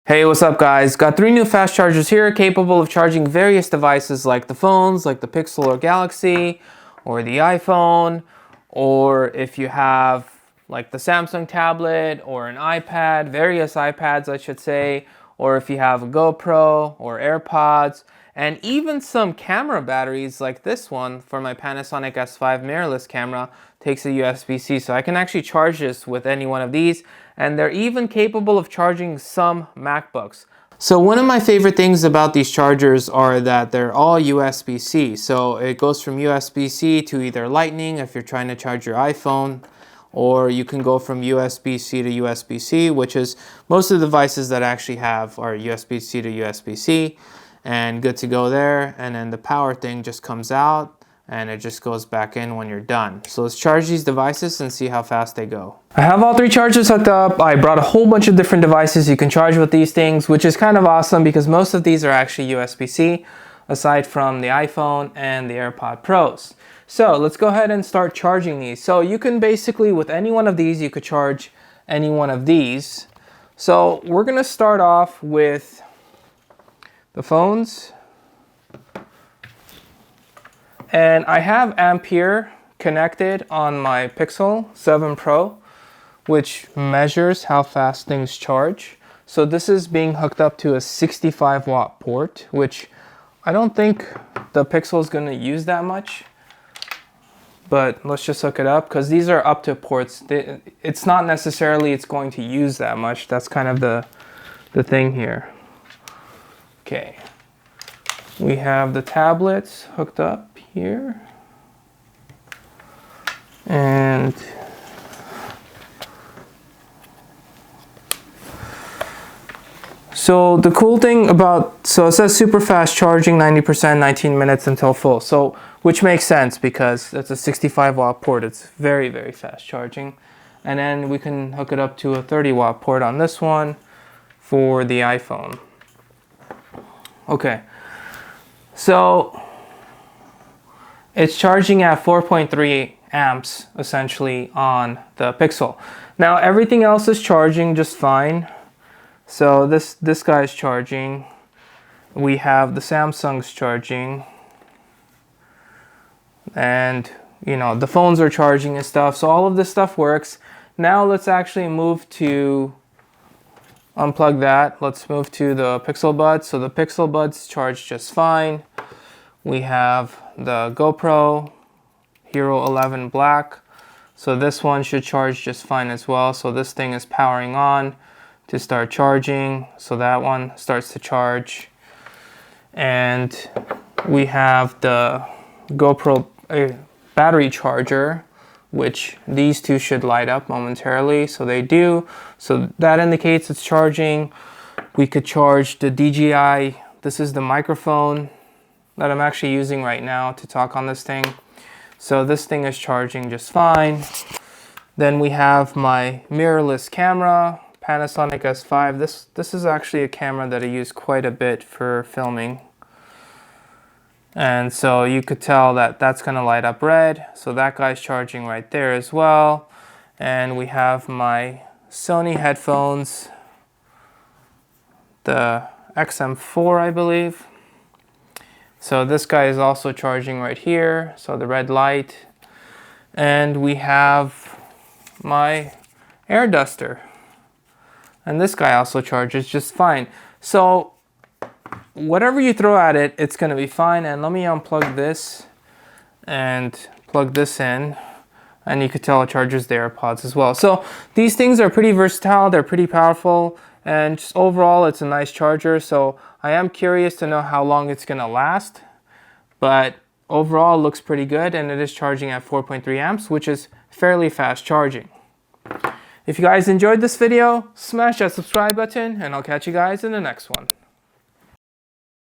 Hey, what's up guys? Got 3 new fast chargers here capable of charging various devices like the phones, like the Pixel or Galaxy, or the iPhone, or if you have like the Samsung tablet or an iPad, various iPads I should say, or if you have a GoPro or AirPods, and even some camera batteries like this one for my Panasonic S5 mirrorless camera takes a USB-C, so I can actually charge this with any one of these, and they're even capable of charging some MacBooks. So one of my favorite things about these chargers are that they're all USB-C, so it goes from USB-C to either Lightning if you're trying to charge your iPhone, or you can go from USB-C to USB-C, which is most of the devices that actually have are USB-C to USB-C, and good to go there. And then the power thing just comes out and it just goes back in when you're done. So let's charge these devices and see how fast they go. I have all 3 chargers hooked up. I brought a whole bunch of different devices you can charge with these things, which is kind of awesome because most of these are actually USB-C, aside from the iPhone and the AirPod Pros. So let's go ahead and start charging these. So you can basically, with any one of these, you could charge any one of these. So we're gonna start off with the phones. And I have Ampere connected on my Pixel 7 Pro, which measures how fast things charge. So this is being hooked up to a 65 watt port, which I don't think the Pixel is going to use that much. But let's just hook it up because these are up to ports. It's not necessarily it's going to use that much. That's kind of the thing here. Okay. We have the tablets hooked up here. And so the cool thing about, so it says super fast charging, 90%, 19 minutes until full. So, which makes sense because it's a 65 watt port. It's very, very fast charging. And then we can hook it up to a 30 watt port on this one for the iPhone. Okay. So it's charging at 4.3 amps essentially on the Pixel. Now everything else is charging just fine. So this guy's charging. We have the Samsung's charging. And you know, the phones are charging and stuff. So all of this stuff works. Now let's actually move to unplug that. Let's move to the Pixel Buds. So the Pixel Buds charge just fine. We have the GoPro Hero 11 Black. So this one should charge just fine as well. So this thing is powering on to start charging. So that one starts to charge. And we have the GoPro battery charger, which these two should light up momentarily. So they do. So that indicates it's charging. We could charge the DJI. This is the microphone that I'm actually using right now to talk on this thing. So this thing is charging just fine. Then we have my mirrorless camera, Panasonic S5. This is actually a camera that I use quite a bit for filming. And so you could tell that that's gonna light up red. So that guy's charging right there as well. And we have my Sony headphones, the XM4, I believe. So this guy is also charging right here. So the red light. And we have my air duster. And this guy also charges just fine. So whatever you throw at it, it's gonna be fine. And let me unplug this and plug this in. And you could tell it charges the AirPods as well. So these things are pretty versatile, they're pretty powerful, and just overall it's a nice charger. So I am curious to know how long it's gonna last, but overall it looks pretty good, and it is charging at 4.3 amps, which is fairly fast charging. If you guys enjoyed this video, smash that subscribe button, and I'll catch you guys in the next one.